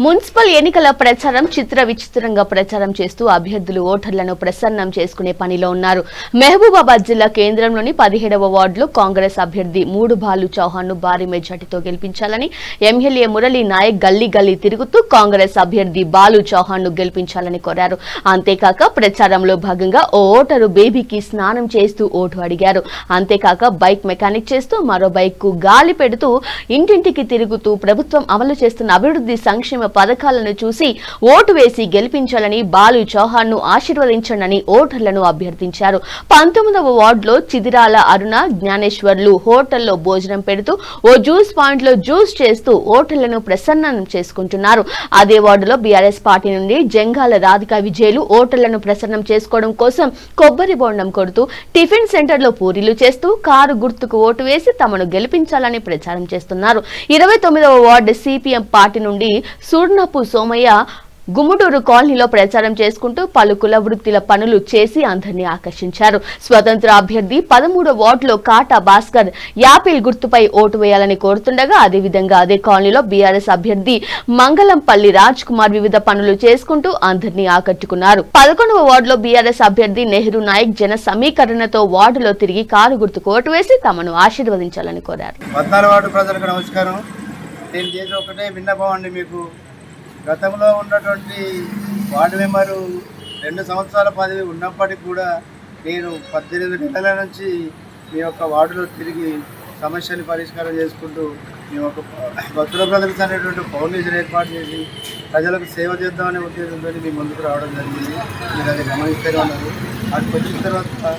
Municipal ఎన్నికల ప్రచారం చిత్ర విచిత్రంగా ప్రచారం చేస్తూ అభ్యర్థులు ఓటర్లను ప్రసన్నం చేసుకునే పనిలో ఉన్నారు. మహబూబాబాద్ జిల్లా కేంద్రంలోని 17వ వార్డులో కాంగ్రెస్ అభ్యర్థి మూడు బాలు చౌహాన్ ను భారీ మెజార్టీతో గెలిపించాలని ఎమ్మెల్యే మురళీ నాయక్ గల్లీ గల్లీ తిరుగుతూ కాంగ్రెస్ అభ్యర్థి బాలు చౌహాన్ ను గెలిపించాలని కోరారు. అంతేకాక ప్రచారంలో భాగంగా ఓ ఓటరు బేబీకి స్నానం చేస్తూ ఓటు అడిగారు. అంతేకాక బైక్ మెకానిక్ చేస్తూ మరో బైక్ కు గాలి పెడుతూ ఇంటింటికి తిరుగుతూ ప్రభుత్వం అమలు చేస్తున్న అభివృద్ధి సంక్షేమ పథకాలను చూసి ఓటు వేసి గెలిపించాలని బాలు చౌహాన్ ను ఆశీర్వదించండి ఓటర్లను అభ్యర్థించారు. 19వ వార్డులో చిదిరాల అరుణ జ్ఞానేశ్వర్లు హోటల్లో భోజనం పెడుతూ ఓ జ్యూస్ పాయింట్ లో జ్యూస్ చేస్తూ ఓటర్లను ప్రసన్నం చేసుకుంటున్నారు. అదే వార్డులో బీఆర్ఎస్ పార్టీ నుండి జంగాల రాధికా విజయులు ఓటర్లను ప్రసన్నం చేసుకోవడం కోసం కొబ్బరి బొండం కొడుతూ టిఫిన్ సెంటర్ లో పూరీలు చేస్తూ కారు గుర్తుకు ఓటు వేసి తమను గెలిపించాలని ప్రచారం చేస్తున్నారు. 29వ వార్డు సిపిఎం పార్టీ నుండి సూర్ణపు సోమయ్య గుమ్మటూరు కాలనీలో ప్రచారం చేసుకుంటూ పలు కుల వృత్తిల పనులు చేసి అందరినీ ఆకర్షించారు. స్వతంత్ర అభ్యర్థి 13వ వార్డులో కాటా భాస్కర్ యాపిల్ గుర్తుపై ఓటు వేయాలని కోరుతుండగా అదేవిధంగా అదే కాలనీలో బీఆర్ఎస్ అభ్యర్థి మంగళంపల్లి రాజ్ కుమార్ వివిధ పనులు చేసుకుంటూ అందరినీ ఆకట్టుకున్నారు. 11వ వార్డులో బీఆర్ఎస్ అభ్యర్థి నెహ్రూ నాయక్ జన సమీకరణతో వార్డులో తిరిగి కారు గుర్తుకు ఓటు వేసి తమను ఆశీర్వదించాలని కోరారు. 14వ వార్డు ప్రజలకు నమస్కారం. నేను చేసే ఒకటే విన్నపం అండి. మీకు గతంలో ఉన్నటువంటి వార్డు మెంబరు 2 సంవత్సరాల పదవి ఉన్నప్పటికీ కూడా నేను 18 నెలల నుంచి మీ యొక్క వార్డులో తిరిగి సమస్యని పరిష్కారం చేసుకుంటూ మీ యొక్క భక్తుల బ్రదర్స్ అనేటువంటి ఫౌండేషన్ ఏర్పాటు చేసి ప్రజలకు సేవ చేద్దామనే ఉద్దేశంతో మీ ముందుకు రావడం జరిగింది. మీరు అది గమనిస్తూనే ఉన్నారు. అటు వచ్చిన తర్వాత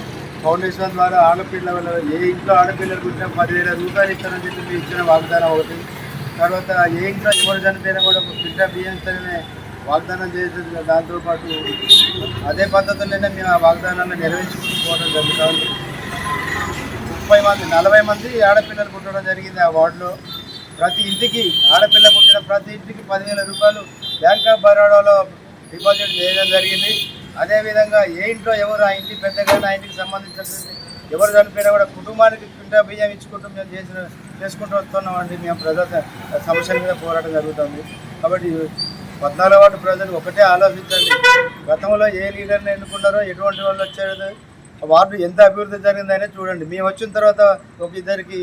ఫౌండేషన్ ద్వారా ఆడపిల్లల ఏ ఇంట్లో ఆడపిల్లలు పుట్టినా 10,000 రూపాయలు ఇస్తారని చెప్పి మీరు ఇచ్చిన వాగ్దానం ఒకటి. తర్వాత ఏ ఇంట్లో ఎవరు చనిపోయినా కూడా బిడ్డ బియ్యం ఇస్తారనే వాగ్దానం చేసేది. దాంతోపాటు అదే పద్ధతుల్లోనే మేము ఆ వాగ్దానాన్ని నెరవేర్చుకుంటూ పోవడం జరుగుతుంది. 40 మంది ఆడపిల్లలు పుట్టడం జరిగింది ఆ వార్డులో. ప్రతి ఇంటికి ఆడపిల్ల పుట్టిన ప్రతి ఇంటికి 10,000 రూపాయలు బ్యాంక్ ఆఫ్ బరోడాలో డిపాజిట్ చేయడం జరిగింది. అదేవిధంగా ఏ ఇంట్లో ఎవరు ఆ ఇంటికి పెద్దగా ఆ ఇంటికి సంబంధించినటువంటి ఎవరు చనిపోయినా కూడా కుటుంబానికి కింద బియ్యం ఇచ్చుకుంటూ మేము చేసుకుంటూ వస్తున్నామండి. మేము ప్రజల సమస్యల మీద పోరాటం జరుగుతుంది. కాబట్టి 14వ వార్డు ప్రజలు ఒకటే ఆలోచించండి. గతంలో ఏ లీడర్ని ఎన్నుకున్నారో ఎటువంటి వాళ్ళు వచ్చారో వార్డు ఎంత అభివృద్ధి జరిగిందనే చూడండి. మేము వచ్చిన తర్వాత ఒక ఇద్దరికి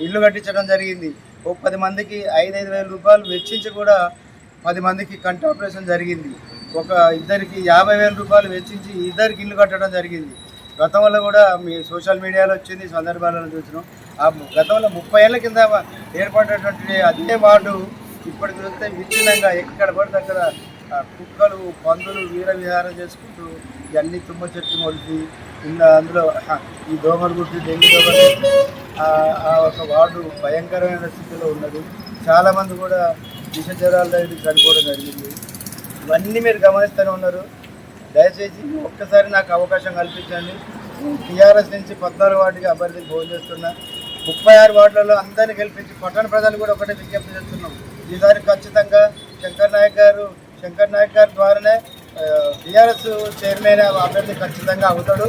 ఇల్లు కట్టించడం జరిగింది. ఒక 10 మందికి 5,000 రూపాయలు వెచ్చించి కూడా 10 మందికి కంటి ఆపరేషన్ జరిగింది. ఒక ఇద్దరికి 50,000 రూపాయలు వెచ్చించి ఇద్దరికి ఇల్లు కట్టడం జరిగింది. గతంలో కూడా మీ సోషల్ మీడియాలో వచ్చింది, సందర్భాలను చూసినాం. ఆ గతంలో 30 ఏళ్ల కింద ఏర్పడినటువంటి అదే వార్డు ఇప్పటికి చూస్తే విచ్ఛిన్నంగా ఎక్కడ పడితే అక్కడ కుక్కలు పందులు వీర విహారం చేసుకుంటూ ఇవన్నీ తుమ్మ చెట్టు మొలిపి అందులో ఈ దోమలు గుర్తి డెంగ్యూ దోమలు ఆ ఒక వార్డు భయంకరమైన స్థితిలో ఉన్నది. చాలామంది కూడా విష జ్వరాల దగ్గర చనిపోవడం జరిగింది. ఇవన్నీ మీరు గమనిస్తూనే ఉన్నారు. దయచేసి ఒక్కసారి నాకు అవకాశం కల్పించండి. టీఆర్ఎస్ నుంచి 14 వార్డుకి అభ్యర్థిని ఫోన్ చేస్తున్నా. 36 వార్డులలో అందరినీ గెలిపించి పట్టణ ప్రజలు కూడా ఒకటే విజ్ఞప్తి చేస్తున్నాం. ఈసారి ఖచ్చితంగా శంకర్ నాయక్ గారి ద్వారానే టీఆర్ఎస్ చైర్మన్ అభ్యర్థి ఖచ్చితంగా అవుతాడు.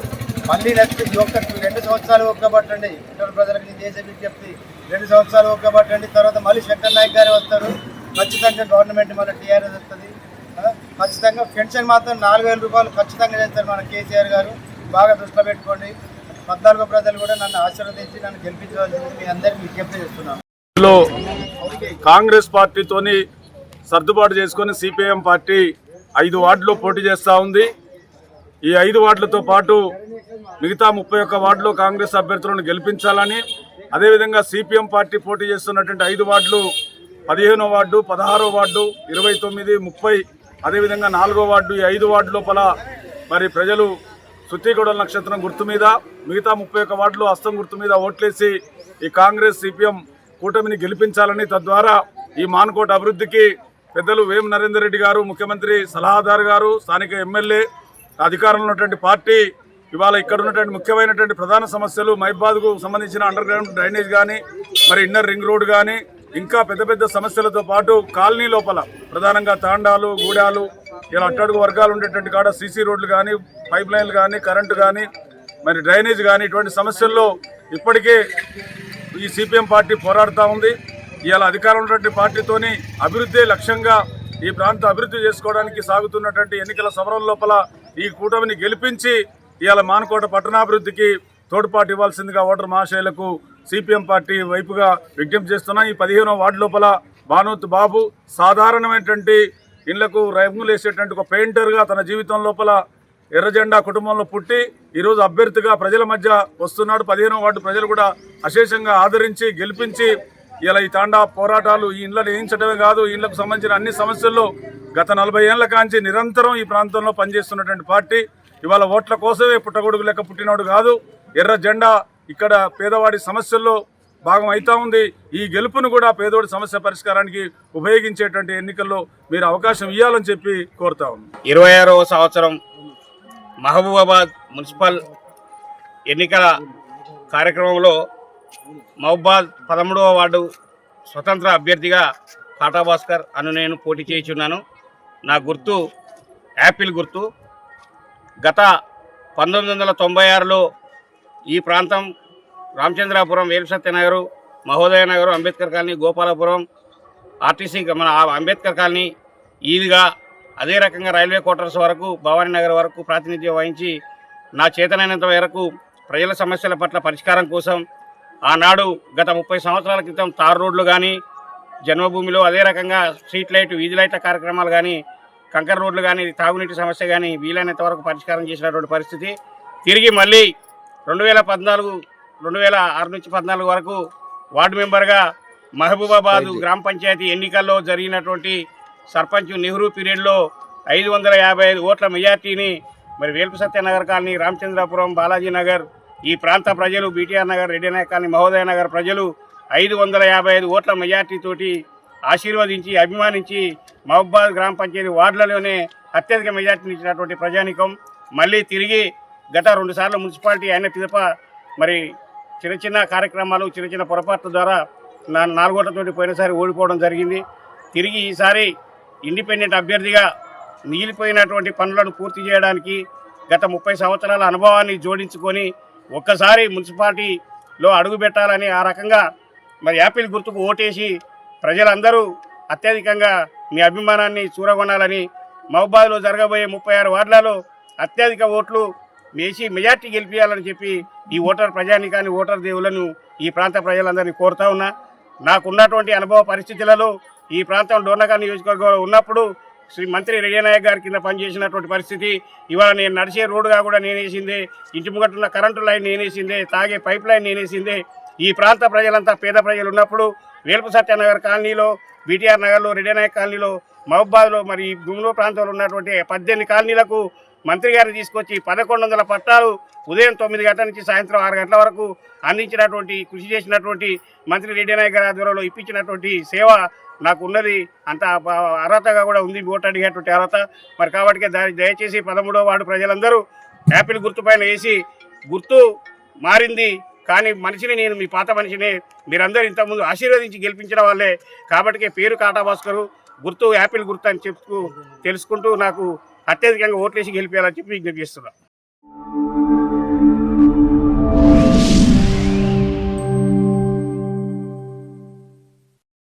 మళ్ళీ నెక్స్ట్ ఈ ఒక్క 2 సంవత్సరాలు ఒక్కబట్టండి. పట్టణ ప్రజలకు నేను చేసే విజ్ఞప్తి 2 సంవత్సరాలు ఒక్కబట్టండి. తర్వాత మళ్ళీ శంకర్ నాయక్ గారే వస్తారు. ఖచ్చితంగా గవర్నమెంట్ మన టీఆర్ఎస్ వస్తుంది. ఖచ్చితంగా పెన్షన్ మాత్రం 4,000 రూపాయలు ఖచ్చితంగా చేస్తారు మన కేసీఆర్ గారు. బాగా దృష్టిలో పెట్టుకోండి. 14 ప్రజలు కూడా నన్ను ఆశీర్వదించి నన్ను గెలిపించవలసింది మీ అందరికీ విజ్ఞప్తి చేస్తున్నాను. కాంగ్రెస్ పార్టీతోని సర్దుబాటు చేసుకొని సిపిఎం పార్టీ 5 వార్డులో పోటీ చేస్తూ ఉంది. ఈ 5 వార్డులతో పాటు మిగతా 31 వార్డులో కాంగ్రెస్ అభ్యర్థులను గెలిపించాలని, అదేవిధంగా సిపిఎం పార్టీ పోటీ చేస్తున్నటువంటి 5 వార్డులు 15వ వార్డు, 16వ వార్డు, 29, 30, అదేవిధంగా 4వ వార్డు, ఈ 5 వార్డు లోపల మరి ప్రజలు సుత్తిగూడల నక్షత్రం గుర్తు మీద, మిగతా 31 వార్డులు హస్తం గుర్తు మీద ఓట్లేసి ఈ కాంగ్రెస్ సిపిఎం కూటమిని గెలిపించాలని, తద్వారా ఈ మానుకోట అభివృద్ధికి పెద్దలు వేం నరేందర్ రెడ్డి గారు, ముఖ్యమంత్రి సలహాదారు గారు, స్థానిక ఎమ్మెల్యే, అధికారంలో ఉన్నటువంటి పార్టీ ఇవాళ ఇక్కడ ఉన్నటువంటి ముఖ్యమైనటువంటి ప్రధాన సమస్యలు మహిబాద్కు సంబంధించిన అండర్ గ్రౌండ్ డ్రైనేజ్ కానీ, మరి ఇన్నర్ రింగ్ రోడ్ కానీ, ఇంకా పెద్ద పెద్ద సమస్యలతో పాటు కాలనీ లోపల ప్రధానంగా తాండాలు, గూడాలు, ఇలా అట్టడుగు వర్గాలు ఉండేటువంటి కాడ సీసీ రోడ్లు కానీ, పైప్ లైన్లు కానీ, కరెంటు కానీ, మరి డ్రైనేజ్ కానీ, ఇటువంటి సమస్యల్లో ఇప్పటికే ఈ సిపిఎం పార్టీ పోరాడుతూ ఉంది. ఇవాళ అధికారంలో ఉన్నటువంటి పార్టీతోని అభివృద్ధి లక్ష్యంగా ఈ ప్రాంత అభివృద్ధి చేసుకోవడానికి సాగుతున్నటువంటి ఎన్నికల సమరం లోపల ఈ కూటమిని గెలిపించి ఇవాళ మానకోట పట్టణాభివృద్ధికి తోడ్పాటు ఇవ్వాల్సిందిగా ఓటర్ మహాశయులకు సిపిఎం పార్టీ వైపుగా విజ్ఞప్తి చేస్తున్నాం. ఈ 15వ వార్డు లోపల భానోత్ బాబు సాధారణమైనటువంటి ఇళ్లకు రంగులు వేసేటువంటి ఒక పెయింటర్గా తన జీవితం లోపల ఎర్రజెండా కుటుంబంలో పుట్టి ఈరోజు అభ్యర్థిగా ప్రజల మధ్య వస్తున్నాడు. 15వ వార్డు ప్రజలు కూడా అశేషంగా ఆదరించి గెలిపించి ఇలా ఈ తాండా పోరాటాలు ఈ ఇళ్లను వేయించడమే కాదు, ఈ ఇళ్లకు సంబంధించిన అన్ని సమస్యల్లో గత 40 ఏళ్ల కాంచి నిరంతరం ఈ ప్రాంతంలో పనిచేస్తున్నటువంటి పార్టీ. ఇవాళ ఓట్ల కోసమే పుట్టగొడుగు లెక్క పుట్టినోడు కాదు. ఎర్ర జెండా ఇక్కడ పేదవాడి సమస్యల్లో భాగం అవుతా ఉంది. ఈ గెలుపును కూడా పేదోడి సమస్య పరిష్కారానికి ఉపయోగించేటువంటి ఎన్నికల్లో మీరు అవకాశం ఇవ్వాలని చెప్పి కోరుతా ఉన్నాం. 26వ సంవత్సరం మహబూబాబాద్ మున్సిపల్ ఎన్నికల కార్యక్రమంలో మహబూబాద్ 13వ వార్డు స్వతంత్ర అభ్యర్థిగా కాటా భాస్కర్ అను నేను పోటీ చేయుచున్నాను. నా గుర్తు యాపిల్ గుర్తు. గత 1996లో ఈ ప్రాంతం రామచంద్రాపురం, వేలుసత్యనగర్, మహోదయ నగర్, అంబేద్కర్ కాలనీ, గోపాలపురం, ఆర్టీసీ మన అంబేద్కర్ కాలనీ, ఈద్గా, అదే రకంగా రైల్వే క్వార్టర్స్ వరకు, భవానీ నగర్ వరకు ప్రాతినిధ్యం వహించి నా చేతనైనంత మేరకు ప్రజల సమస్యల పట్ల పరిష్కారం కోసం ఆనాడు గత 30 సంవత్సరాల క్రితం తారు రోడ్లు కానీ, జన్మభూమిలో అదే రకంగా స్ట్రీట్ లైట్, వీధి లైట్ల కార్యక్రమాలు కానీ, కంకర రోడ్లు కానీ, తాగునీటి సమస్య కానీ వీలైనంత వరకు పరిష్కారం చేసినటువంటి పరిస్థితి. తిరిగి మళ్ళీ 2006 నుంచి 14 వరకు వార్డు మెంబర్గా మహబూబాబాద్ గ్రామ పంచాయతీ ఎన్నికల్లో జరిగినటువంటి సర్పంచ్ నెహ్రూ పీరియడ్లో 555 ఓట్ల మెజార్టీని మరి వేల్పు సత్యనగర్ కాలనీ, రామచంద్రాపురం, బాలాజీ నగర్, ఈ ప్రాంత ప్రజలు, బీటీఆర్ నగర్, రెడ్డి నాయక్ కాలనీ, మహోదయ నగర్ ప్రజలు 555 ఓట్ల మెజార్టీతోటి ఆశీర్వదించి అభిమానించి మహబూబాబాద్ గ్రామ పంచాయతీ వార్డులలోనే అత్యధిక మెజార్టీని ఇచ్చినటువంటి ప్రజానికం మళ్ళీ తిరిగి గత 2 సార్లు మున్సిపాలిటీ అయిన పిదప మరి చిన్న చిన్న కార్యక్రమాలు, చిన్న చిన్న పొరపాట్ల ద్వారా 4 ఓట్లతోటి పోయినసారి ఓడిపోవడం జరిగింది. తిరిగి ఈసారి ఇండిపెండెంట్ అభ్యర్థిగా మిగిలిపోయినటువంటి పనులను పూర్తి చేయడానికి గత 30 సంవత్సరాల అనుభవాన్ని జోడించుకొని ఒక్కసారి మున్సిపాలిటీలో అడుగుపెట్టాలని ఆ రకంగా మరి యాపిల్ గుర్తుకు ఓటేసి ప్రజలందరూ అత్యధికంగా మీ అభిమానాన్ని చూరగొనాలని, మహబూబాబాద్లో జరగబోయే 36 వార్డులలో అత్యధిక ఓట్లు వేసి మెజార్టీ గెలిపించాలని చెప్పి ఈ ఓటర్ ప్రజానికాన్ని, ఓటర్ దేవులను, ఈ ప్రాంత ప్రజలందరినీ కోరుతా ఉన్నా. నాకున్నటువంటి అనుభవ పరిస్థితులలో ఈ ప్రాంతం డోర్నకల్ నియోజకవర్గంలో ఉన్నప్పుడు శ్రీ మంత్రి రెడ్డి నాయక్ గారి కింద పనిచేసినటువంటి పరిస్థితి. ఇవాళ నేను నడిచే రోడ్డుగా కూడా నేనేసిందే, ఇంటి ముంగట్టున్న కరెంటు లైన్ నేనేసిందే, తాగే పైప్ లైన్ నేనేసిందే. ఈ ప్రాంత ప్రజలంతా పేద ప్రజలు ఉన్నప్పుడు వేల్పు సత్యనగర్ కాలనీలో, బీటీఆర్ నగర్లో, రెడ్డి నాయక్ కాలనీలో, మహబూబాబాద్లో మరి గుమ్లో ప్రాంతంలో ఉన్నటువంటి 18 కాలనీలకు మంత్రి గారిని తీసుకొచ్చి 1100 పట్టాలు ఉదయం 9 గంటల నుంచి సాయంత్రం 6 గంటల వరకు అందించినటువంటి, కృషి చేసినటువంటి మంత్రి రెడ్డి నాయక్ గారి ఆధ్వర్యంలో ఇప్పించినటువంటి సేవ నాకు ఉన్నది. అంత అర్హతగా కూడా ఉంది, ఓటు అడిగేటువంటి అర్హత. మరి కాబట్టి దయచేసి 13వ వార్డు ప్రజలందరూ యాపిల్ గుర్తు పైన వేసి, గుర్తు మారింది కానీ మనిషిని నేను మీ పాత మనిషిని మీరందరూ ఇంతకుముందు ఆశీర్వదించి గెలిపించిన వాళ్ళే. కాబట్టి పేరు కాటా భాస్కర్, గుర్తు యాపిల్ గుర్తు అని తెలుసుకుంటూ నాకు అత్యధికంగా ఓట్లేసి గెలిపేయాలని చెప్పి విజ్ఞప్తి చేస్తున్నాను.